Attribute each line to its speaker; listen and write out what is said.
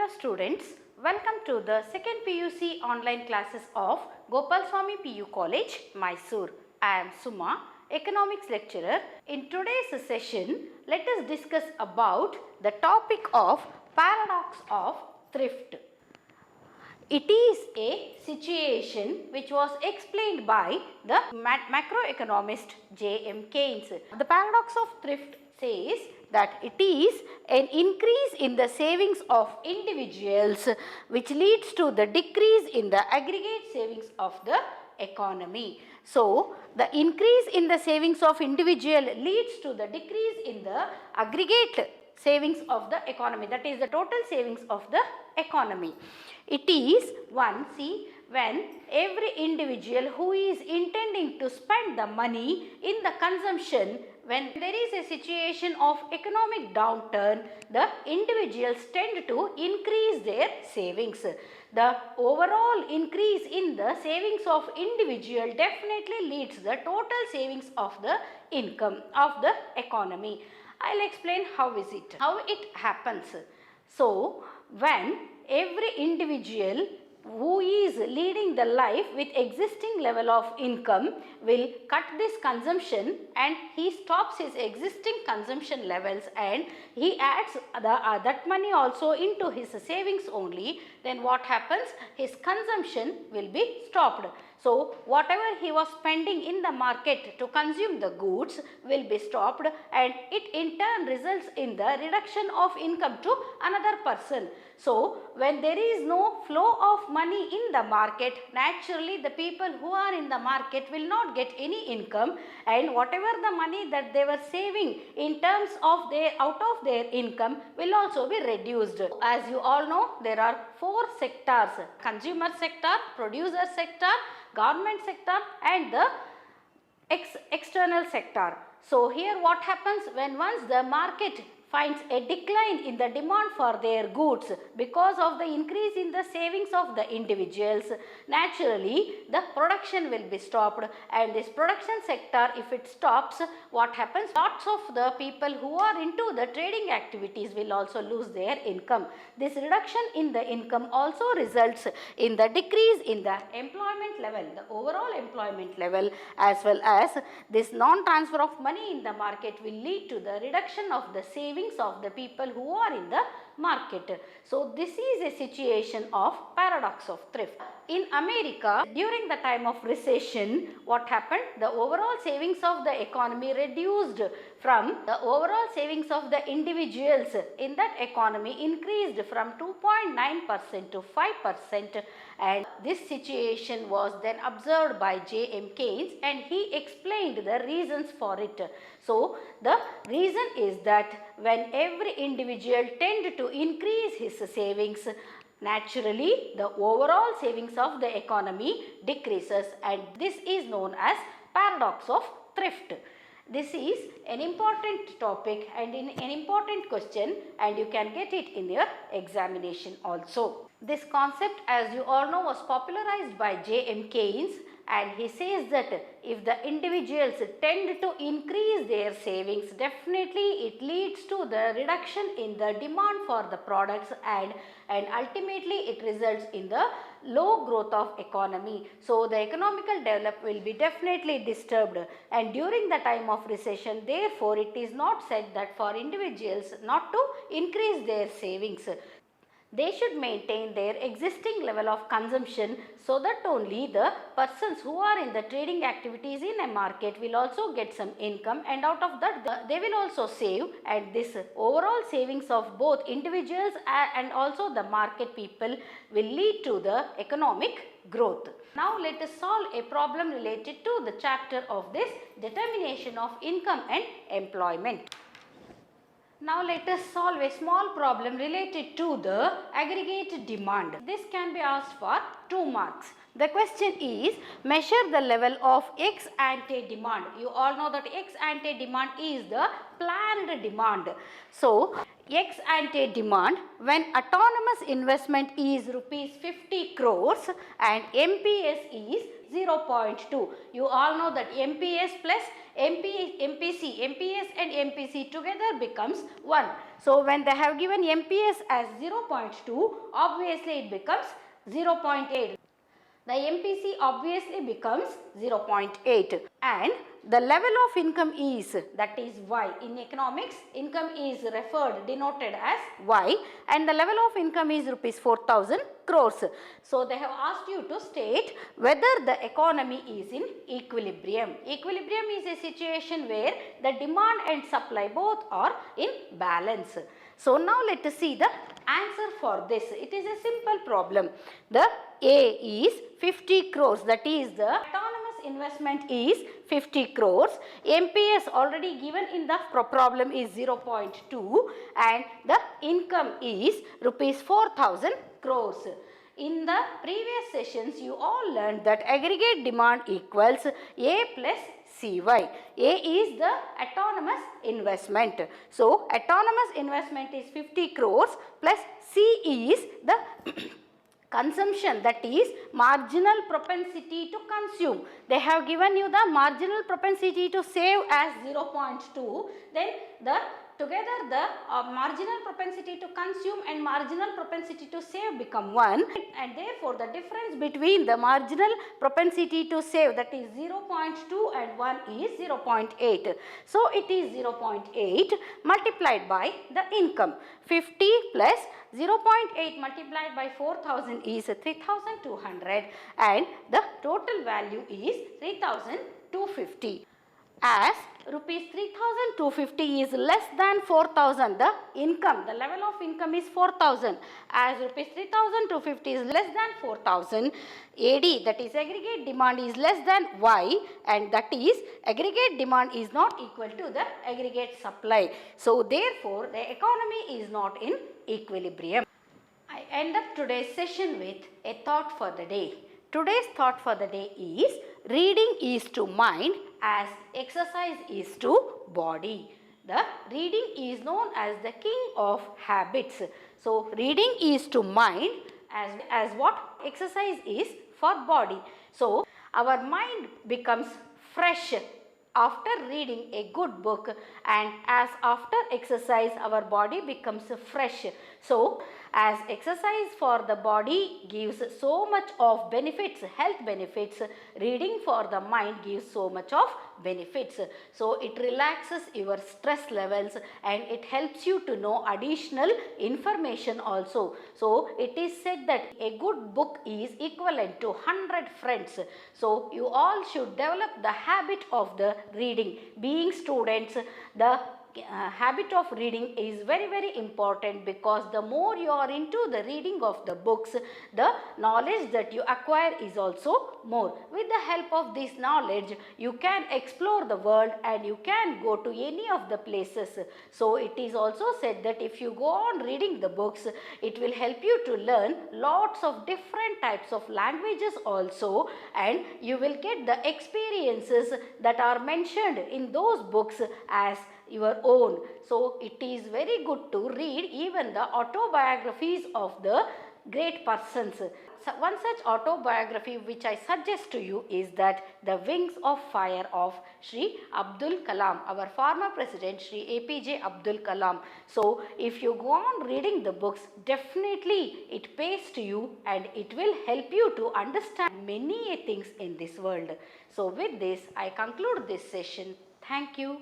Speaker 1: Hello students, welcome to the second PUC online classes of Gopalswamy PU College, Mysore. I am Suma, economics lecturer. In today's session, let us discuss about the topic of paradox of thrift. It is a situation which was explained by the macroeconomist J.M. Keynes. The paradox of thrift says that it is an increase in the savings of individuals which leads to the decrease in the aggregate savings of the economy. So, the increase in the savings of individual leads to the decrease in the aggregate savings of the economy, that is the total savings of the economy. It is when every individual who is intending to spend the money in the consumption, when there is a situation of economic downturn, the individuals tend to increase their savings. The overall increase in the savings of individual definitely leads the total savings of the income of the economy. I will explain how it happens. So, when every individual who is leading the life with existing level of income will cut this consumption and he stops his existing consumption levels and he adds that money also into his savings only, then what happens? His consumption will be stopped. So, whatever he was spending in the market to consume the goods will be stopped and it in turn results in the reduction of income to another person. So, when there is no flow of money in the market, naturally the people who are in the market will not get any income and whatever the money that they were saving in terms of out of their income will also be reduced. As you all know, there are four sectors: consumer sector, producer sector, government sector and the external sector. So, here what happens when once the market finds a decline in the demand for their goods because of the increase in the savings of the individuals, naturally the production will be stopped and this production sector, if it stops, what happens? Lots of the people who are into the trading activities will also lose their income. This reduction in the income also results in the decrease in the employment level, the overall employment level, as well as this non-transfer of money in the market will lead to the reduction of the savings of the people who are in the market. So, this is a situation of paradox of thrift. In America, during the time of recession, what happened? The overall savings of the economy reduced from the overall savings of the individuals in that economy increased from 2.9% to 5%, and this situation was then observed by J.M. Keynes and he explained the reasons for it. So, the reason is that when every individual tend to increase his savings, naturally the overall savings of the economy decreases and this is known as paradox of thrift. This is an important topic and an important question and you can get it in your examination also. This concept, as you all know, was popularized by J.M. Keynes and he says that if the individuals tend to increase their savings, definitely it leads to the reduction in the demand for the products and ultimately it results in the low growth of economy. So, the economical development will be definitely disturbed and during the time of recession, therefore, it is not said that for individuals not to increase their savings. They should maintain their existing level of consumption so that only the persons who are in the trading activities in a market will also get some income and out of that they will also save and this overall savings of both individuals and also the market people will lead to the economic growth. Now let us solve a problem related to the chapter of this determination of income and employment. Now let us solve a small problem related to the aggregate demand. This can be asked for 2 marks. The question is, measure the level of ex ante demand. You all know that ex ante demand is the planned demand. So, ex ante demand when autonomous investment is rupees 50 crores and MPS is 0.2. You all know that MPS plus MPS and MPC together becomes 1. So when they have given MPS as 0.2, obviously it becomes 0.8. The MPC obviously becomes 0.8 and the level of income is, that is Y. In economics, income is denoted as Y and the level of income is rupees 4,000 crores. So they have asked you to state whether the economy is in equilibrium. Equilibrium is a situation where the demand and supply both are in balance. So now let us see the answer for this. It is a simple problem. The A is 50 crores, that is the autonomous investment is 50 crores. MPS already given in the problem is 0.2 and the income is rupees 4,000 crores. In the previous sessions, you all learned that aggregate demand equals A plus CY. A is the autonomous investment. So, autonomous investment is 50 crores plus C is the consumption, that is marginal propensity to consume. They have given you the marginal propensity to save as 0.2. Then together the marginal propensity to consume and marginal propensity to save become 1 and therefore the difference between the marginal propensity to save, that is 0.2 and 1 is 0.8. So it is 0.8 multiplied by the income. 50 plus 0.8 multiplied by 4,000 is 3,200 and the total value is 3,250. As rupees 3,250 is less than 4,000, the income, the level of income is 4,000. As rupees 3,250 is less than 4,000, AD, that is aggregate demand, is less than Y and that is aggregate demand is not equal to the aggregate supply. So therefore the economy is not in equilibrium. I end up today's session with a thought for the day. Today's thought for the day is reading is to mind as exercise is to body. The reading is known as the king of habits. So reading is to mind as what? Exercise is for body. So our mind becomes fresh after reading a good book and as after exercise our body becomes fresh. So as exercise for the body gives so much of benefits, health benefits, reading for the mind gives so much of benefits. So it relaxes your stress levels and it helps you to know additional information also. So it is said that a good book is equivalent to 100 friends. So you all should develop the habit of the reading. Being students, the habit of reading is very important because the more you are into the reading of the books, the knowledge that you acquire is also more. With the help of this knowledge, you can explore the world and you can go to any of the places. So it is also said that if you go on reading the books, it will help you to learn lots of different types of languages also and you will get the experiences that are mentioned in those books as your own. So it is very good to read even the autobiographies of the great persons. So one such autobiography which I suggest to you is that The Wings of Fire of Shri Abdul Kalam, our former president Shri APJ Abdul Kalam. So if you go on reading the books, definitely it pays to you and it will help you to understand many things in this world. So with this I conclude this session. Thank you.